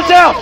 Watch out!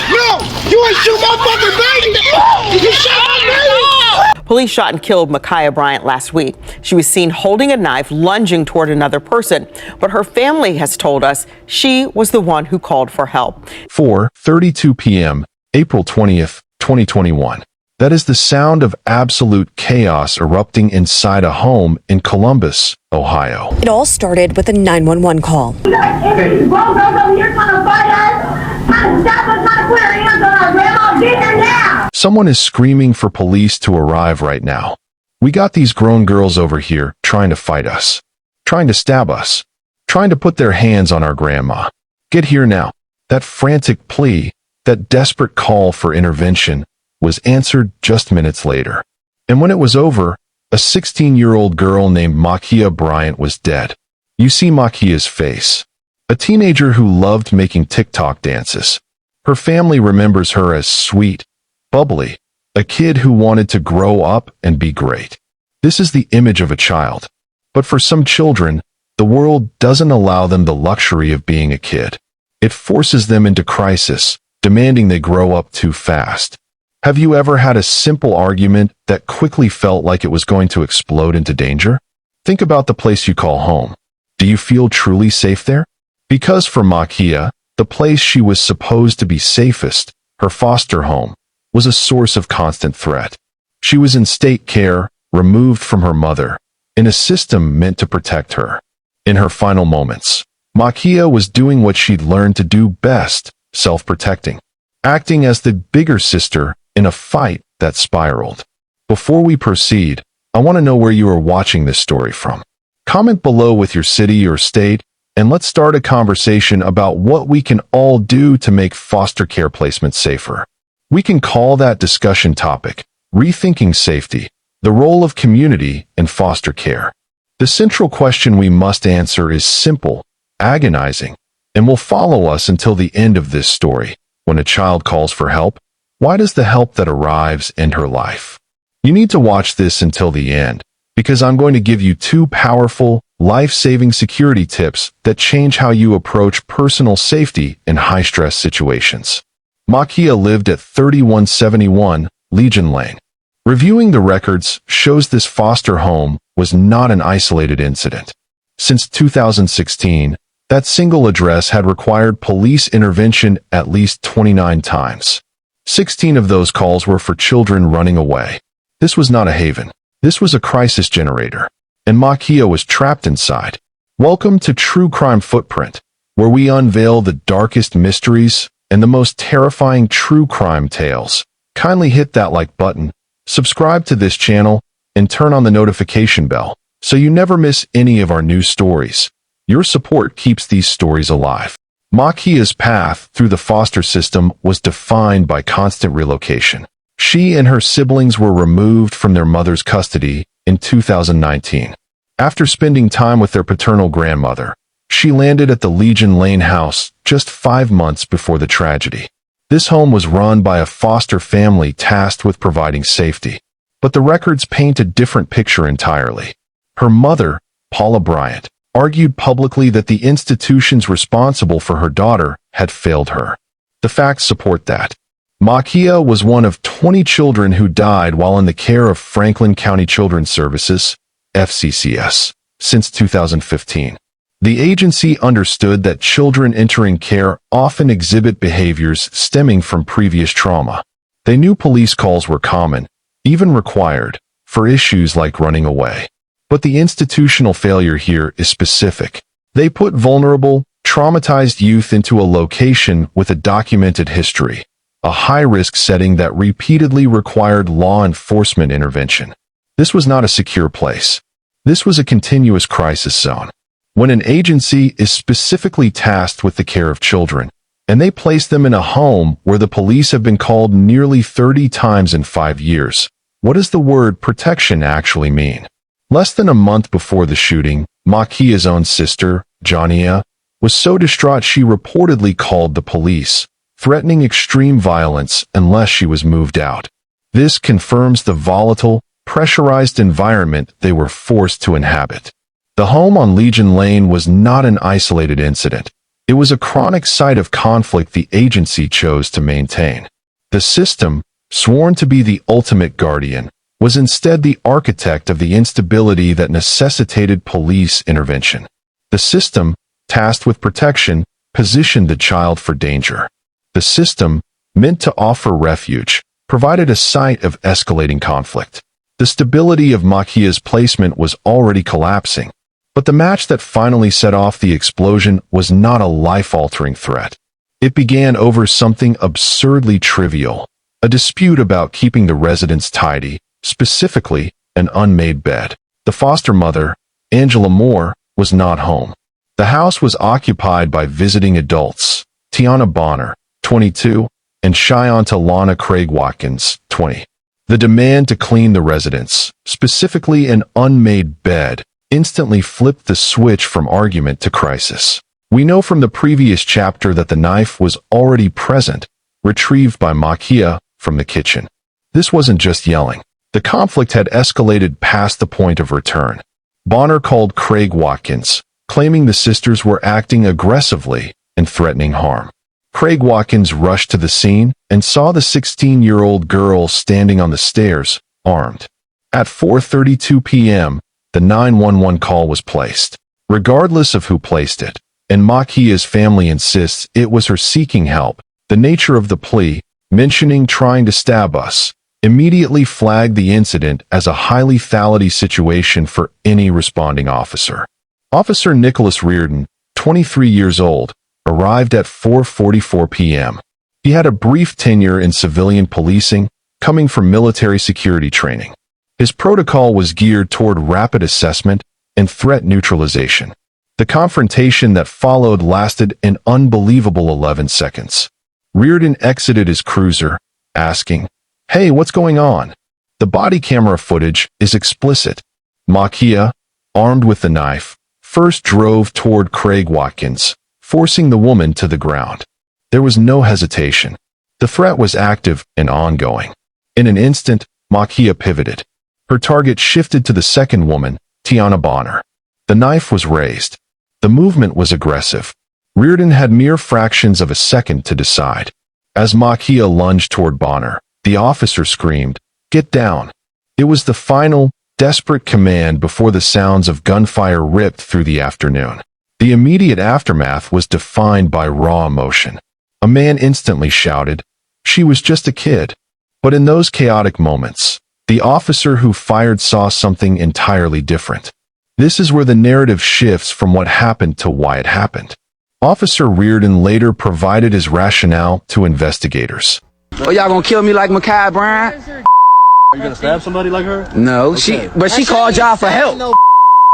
No! You ain't shoot my fucking baby! You shot my baby! Police shot and killed Ma'Khia Bryant last week. She was seen holding a knife, lunging toward another person. But her family has told us she was the one who called for help. 4:32 p.m., April 20th, 2021. That is the sound of absolute chaos erupting inside a home in Columbus, Ohio. It all started with a 911 call. These grown girls over here trying to fight us, trying to stop us, trying to put our hands on our grandma. Get her now! Someone is screaming for police to arrive right now. We got these grown girls over here trying to fight us, trying to stab us, trying to put their hands on our grandma. Get here now. That frantic plea, that desperate call for intervention, was answered just minutes later. And when it was over, a 16-year-old girl named Ma'Khia Bryant was dead. You see Ma'Khia's face. A teenager who loved making TikTok dances. Her family remembers her as sweet, bubbly, a kid who wanted to grow up and be great. This is the image of a child. But for some children, the world doesn't allow them the luxury of being a kid. It forces them into crisis, demanding they grow up too fast. Have you ever had a simple argument that quickly felt like it was going to explode into danger? Think about the place you call home. Do you feel truly safe there? Because for Ma'Khia, the place she was supposed to be safest, her foster home, was a source of constant threat. She was in state care, removed from her mother, in a system meant to protect her. In her final moments, Ma'Khia was doing what she'd learned to do best, self-protecting, acting as the bigger sister in a fight that spiraled. Before we proceed, I want to know where you are watching this story from. Comment below with your city or state, and let's start a conversation about what we can all do to make foster care placement safer. We can call that discussion topic, Rethinking Safety, the Role of Community in Foster Care. The central question we must answer is simple, agonizing, and will follow us until the end of this story. When a child calls for help, why does the help that arrives end her life? You need to watch this until the end, because I'm going to give you two powerful, life-saving security tips that change how you approach personal safety in high-stress situations. Ma'Khia lived at 3171 Legion Lane. Reviewing the records shows this foster home was not an isolated incident. Since 2016, that single address had required police intervention at least 29 times. 16 of those calls were for children running away. This was not a haven. This was a crisis generator. And Ma'Khia was trapped inside. Welcome to True Crime Footprint, where we unveil the darkest mysteries and the most terrifying true crime tales. Kindly hit that like button, subscribe to this channel, and turn on the notification bell so you never miss any of our new stories. Your support keeps these stories alive. Ma'Khia's path through the foster system was defined by constant relocation. She and her siblings were removed from their mother's custody in 2019. After spending time with their paternal grandmother, she landed at the Legion Lane house just 5 months before the tragedy. This home was run by a foster family tasked with providing safety. But the records paint a different picture entirely. Her mother, Paula Bryant, argued publicly that the institutions responsible for her daughter had failed her. The facts support that. Ma'Khia was one of 20 children who died while in the care of Franklin County Children's Services, FCCS, since 2015. The agency understood that children entering care often exhibit behaviors stemming from previous trauma. They knew police calls were common, even required, for issues like running away. But the institutional failure here is specific. They put vulnerable, traumatized youth into a location with a documented history, a high-risk setting that repeatedly required law enforcement intervention. This was not a secure place. This was a continuous crisis zone. When an agency is specifically tasked with the care of children, and they place them in a home where the police have been called nearly 30 times in 5 years, what does the word protection actually mean? Less than a month before the shooting, Ma'Khia's own sister, Jania, was so distraught she reportedly called the police, threatening extreme violence unless she was moved out. This confirms the volatile, pressurized environment they were forced to inhabit. The home on Legion Lane was not an isolated incident. It was a chronic site of conflict the agency chose to maintain. The system, sworn to be the ultimate guardian, was instead the architect of the instability that necessitated police intervention. The system, tasked with protection, positioned the child for danger. The system, meant to offer refuge, provided a site of escalating conflict. The stability of Ma'Khia's placement was already collapsing, but the match that finally set off the explosion was not a life-altering threat. It began over something absurdly trivial, a dispute about keeping the residence tidy, specifically an unmade bed. The foster mother, Angela Moore, was not home. The house was occupied by visiting adults, Tiana Bonner, 22, and Shayanta Lana Craig Watkins, 20. The demand to clean the residence, specifically an unmade bed, instantly flipped the switch from argument to crisis. We know from the previous chapter that the knife was already present, retrieved by Ma'Khia from the kitchen. This wasn't just yelling. The conflict had escalated past the point of return. Bonner called Craig Watkins, claiming the sisters were acting aggressively and threatening harm. Craig Watkins rushed to the scene and saw the 16-year-old girl standing on the stairs, armed. At 4:32 p.m., the 911 call was placed. Regardless of who placed it, and Ma'Khia's family insists it was her seeking help, the nature of the plea, mentioning trying to stab us, immediately flagged the incident as a highly lethality situation for any responding officer. Officer Nicholas Reardon, 23 years old, arrived at 4:44 p.m. He had a brief tenure in civilian policing, coming from military security training. His protocol was geared toward rapid assessment and threat neutralization. The confrontation that followed lasted an unbelievable 11 seconds. Reardon exited his cruiser, asking, "Hey, what's going on?" The body camera footage is explicit. Ma'Khia, armed with the knife, first drove toward Craig Watkins, forcing the woman to the ground. There was no hesitation. The threat was active and ongoing. In an instant, Ma'Khia pivoted. Her target shifted to the second woman, Tiana Bonner. The knife was raised. The movement was aggressive. Reardon had mere fractions of a second to decide. As Ma'Khia lunged toward Bonner, the officer screamed, "Get down!" It was the final, desperate command before the sounds of gunfire ripped through the afternoon. The immediate aftermath was defined by raw emotion. A man instantly shouted, "She was just a kid." But in those chaotic moments, the officer who fired saw something entirely different. This is where the narrative shifts from what happened to why it happened. Officer Reardon later provided his rationale to investigators. Oh, y'all gonna kill me like Ma'Khia Bryant? Are you gonna stab somebody like her? No, but she called y'all for help.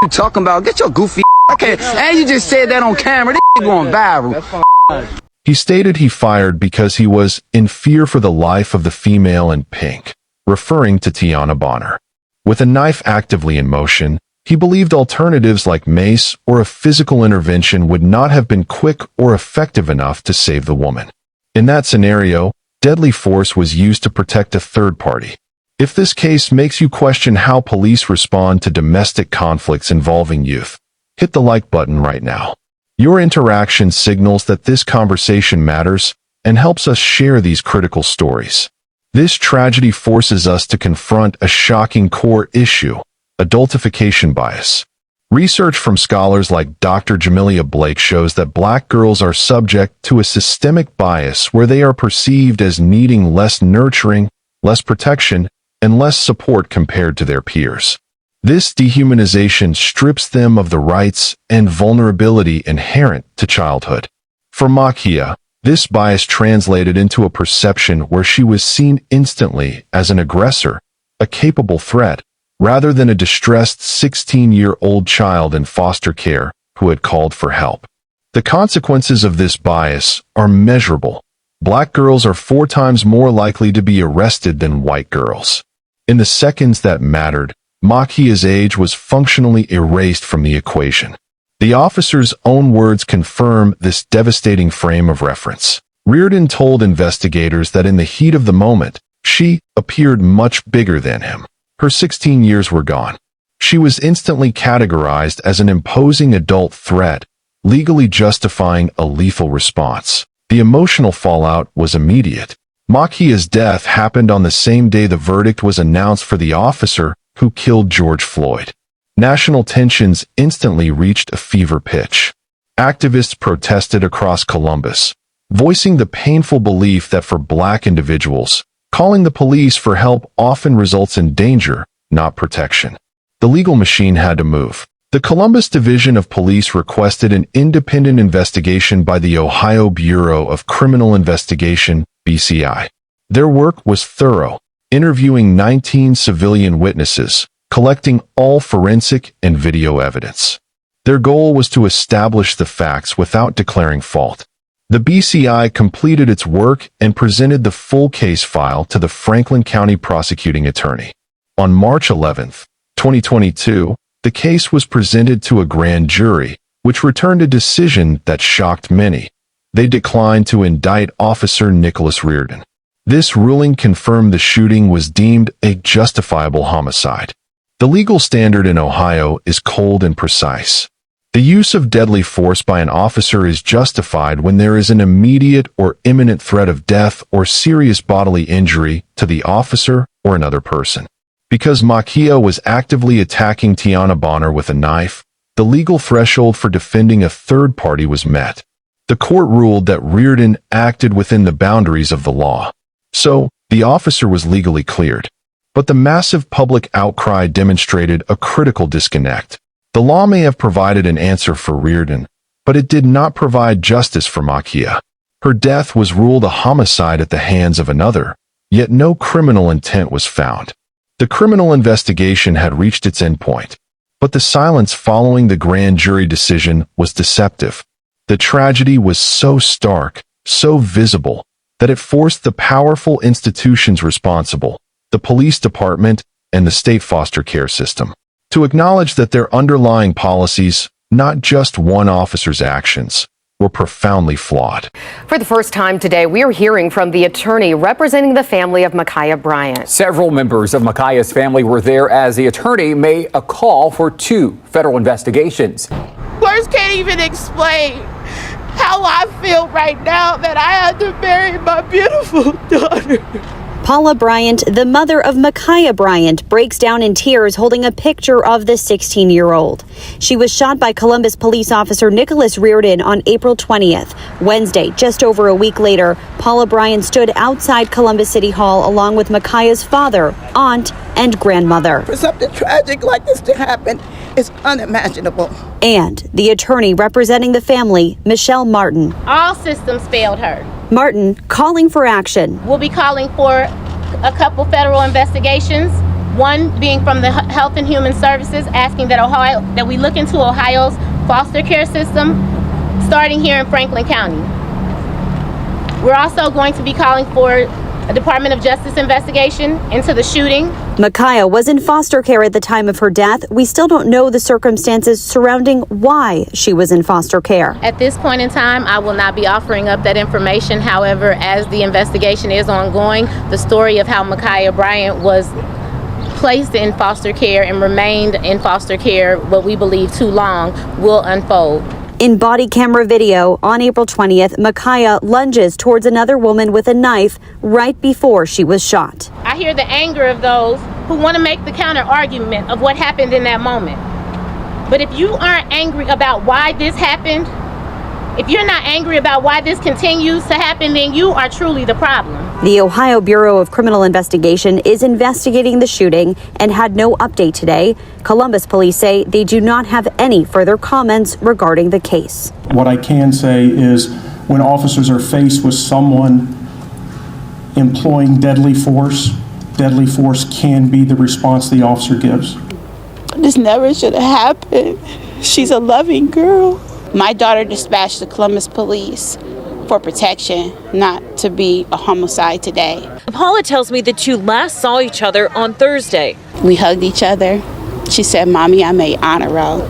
You talking about? Get your goofy okay. And you just said that on camera. This going viral. He stated he fired because he was in fear for the life of the female in pink, referring to Tiana Bonner. With a knife actively in motion, he believed alternatives like mace or a physical intervention would not have been quick or effective enough to save the woman. In that scenario, deadly force was used to protect a third party. If this case makes you question how police respond to domestic conflicts involving youth, hit the like button right now. Your interaction signals that this conversation matters and helps us share these critical stories. This tragedy forces us to confront a shocking core issue: adultification bias. Research from scholars like Dr. Jamelia Blake shows that Black girls are subject to a systemic bias where they are perceived as needing less nurturing, less protection, and less support compared to their peers. This dehumanization strips them of the rights and vulnerability inherent to childhood. For Ma'Khia, this bias translated into a perception where she was seen instantly as an aggressor, a capable threat, rather than a distressed 16-year-old child in foster care who had called for help. The consequences of this bias are measurable. Black girls are 4 times more likely to be arrested than white girls. In the seconds that mattered, Ma'Khia's age was functionally erased from the equation. The officer's own words confirm this devastating frame of reference. Reardon told investigators that in the heat of the moment, she appeared much bigger than him. Her 16 years were gone. She was instantly categorized as an imposing adult threat, legally justifying a lethal response. The emotional fallout was immediate. Ma'Khia's death happened on the same day the verdict was announced for the officer who killed George Floyd. National tensions instantly reached a fever pitch. Activists protested across Columbus, voicing the painful belief that for Black individuals, calling the police for help often results in danger, not protection. The legal machine had to move. The Columbus Division of Police requested an independent investigation by the Ohio Bureau of Criminal Investigation, BCI. Their work was thorough, interviewing 19 civilian witnesses, collecting all forensic and video evidence. Their goal was to establish the facts without declaring fault. The BCI completed its work and presented the full case file to the Franklin County prosecuting attorney. On March 11, 2022, the case was presented to a grand jury, which returned a decision that shocked many. They declined to indict Officer Nicholas Reardon. This ruling confirmed the shooting was deemed a justifiable homicide. The legal standard in Ohio is cold and precise. The use of deadly force by an officer is justified when there is an immediate or imminent threat of death or serious bodily injury to the officer or another person. Because Ma'Khia was actively attacking Tiana Bonner with a knife, the legal threshold for defending a third party was met. The court ruled that Reardon acted within the boundaries of the law. So, the officer was legally cleared. But the massive public outcry demonstrated a critical disconnect. The law may have provided an answer for Reardon, but it did not provide justice for Ma'Khia. Her death was ruled a homicide at the hands of another, yet no criminal intent was found. The criminal investigation had reached its endpoint, but the silence following the grand jury decision was deceptive. The tragedy was so stark, so visible, that it forced the powerful institutions responsible, the police department and the state foster care system, to acknowledge that their underlying policies, not just one officer's actions, were profoundly flawed. For the first time today, we are hearing from the attorney representing the family of Ma'Khia Bryant. Several members of Ma'Khia's family were there as the attorney made a call for 2 federal investigations. Words can't even explain how I feel right now that I had to bury my beautiful daughter. Paula Bryant, the mother of Ma'Khia Bryant, breaks down in tears holding a picture of the 16-year-old. She was shot by Columbus police officer Nicholas Reardon on April 20th. Wednesday, just over a week later, Paula Bryant stood outside Columbus City Hall along with Ma'Khia's father, aunt, and grandmother. For something tragic like this to happen is unimaginable. And the attorney representing the family, Michelle Martin. All systems failed her. Martin calling for action. We'll be calling for a couple federal investigations, one being from the Health and Human Services, asking that we look into Ohio's foster care system, starting here in Franklin County. We're also going to be calling for a Department of Justice investigation into the shooting. Ma'Khia was in foster care at the time of her death. We still don't know the circumstances surrounding why she was in foster care. At this point in time, I will not be offering up that information. However, as the investigation is ongoing, the story of how Ma'Khia Bryant was placed in foster care and remained in foster care, what we believe too long, will unfold. In body camera video, on April 20th, Ma'Khia lunges towards another woman with a knife right before she was shot. I hear the anger of those who want to make the counter argument of what happened in that moment. But if you aren't angry about why this happened, if you're not angry about why this continues to happen, then you are truly the problem. The Ohio Bureau of Criminal Investigation is investigating the shooting and had no update today. Columbus police say they do not have any further comments regarding the case. What I can say is when officers are faced with someone employing deadly force can be the response the officer gives. This never should have happened. She's a loving girl. My daughter dispatched the Columbus police for protection, not to be a homicide today. Paula tells me the 2 last saw each other on Thursday. We hugged each other. She said, "Mommy, I made honor roll."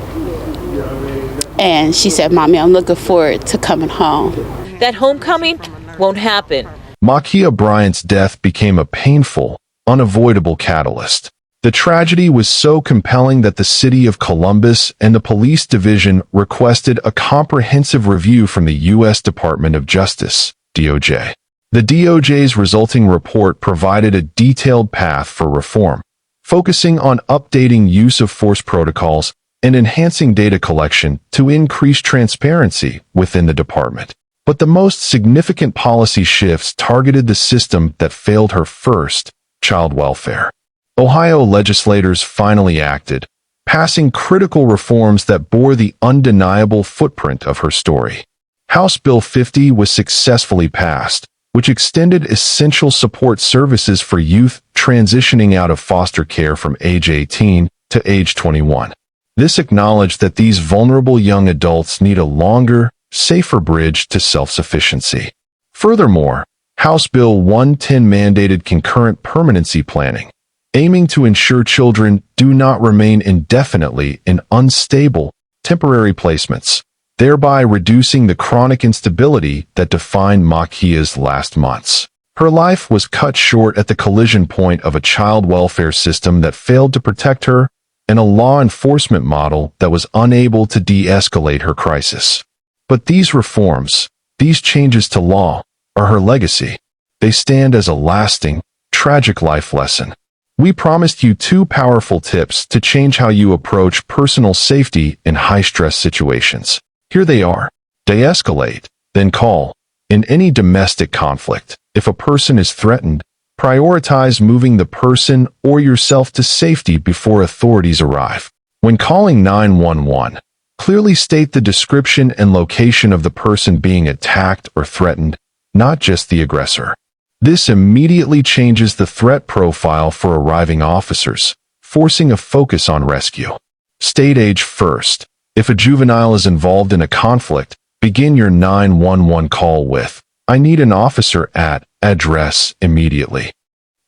And she said, "Mommy, I'm looking forward to coming home." That homecoming won't happen. Ma'Khia Bryant's death became a painful, unavoidable catalyst. The tragedy was so compelling that the city of Columbus and the police division requested a comprehensive review from the U.S. Department of Justice, DOJ. The DOJ's resulting report provided a detailed path for reform, focusing on updating use of force protocols and enhancing data collection to increase transparency within the department. But the most significant policy shifts targeted the system that failed her first, child welfare. Ohio legislators finally acted, passing critical reforms that bore the undeniable footprint of her story. House Bill 50 was successfully passed, which extended essential support services for youth transitioning out of foster care from age 18 to age 21. This acknowledged that these vulnerable young adults need a longer, safer bridge to self-sufficiency. Furthermore, House Bill 110 mandated concurrent permanency planning, aiming to ensure children do not remain indefinitely in unstable, temporary placements, thereby reducing the chronic instability that defined Ma'Khia's last months. Her life was cut short at the collision point of a child welfare system that failed to protect her and a law enforcement model that was unable to de-escalate her crisis. But these reforms, these changes to law, are her legacy. They stand as a lasting, tragic life lesson. We promised you 2 powerful tips to change how you approach personal safety in high-stress situations. Here they are. De-escalate, then call. In any domestic conflict, if a person is threatened, prioritize moving the person or yourself to safety before authorities arrive. When calling 911, clearly state the description and location of the person being attacked or threatened, not just the aggressor. This immediately changes the threat profile for arriving officers, forcing a focus on rescue. State age first. If a juvenile is involved in a conflict, begin your 911 call with, "I need an officer at address immediately."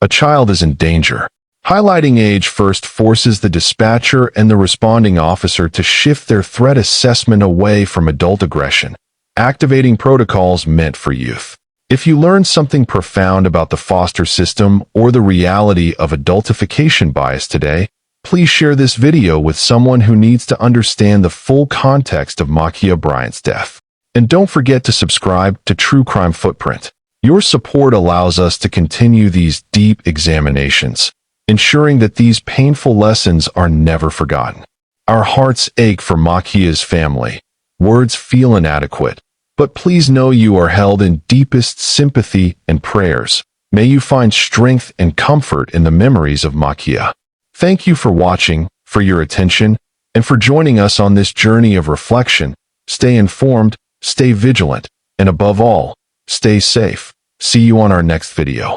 A child is in danger. Highlighting age first forces the dispatcher and the responding officer to shift their threat assessment away from adult aggression, activating protocols meant for youth. If you learned something profound about the foster system or the reality of adultification bias today, please share this video with someone who needs to understand the full context of Ma'Khia Bryant's death. And don't forget to subscribe to True Crime Footprint. Your support allows us to continue these deep examinations, ensuring that these painful lessons are never forgotten. Our hearts ache for Ma'Khia's family. Words feel inadequate, but please know you are held in deepest sympathy and prayers. May you find strength and comfort in the memories of Ma'Khia. Thank you for watching, for your attention, and for joining us on this journey of reflection. Stay informed, stay vigilant, and above all, stay safe. See you on our next video.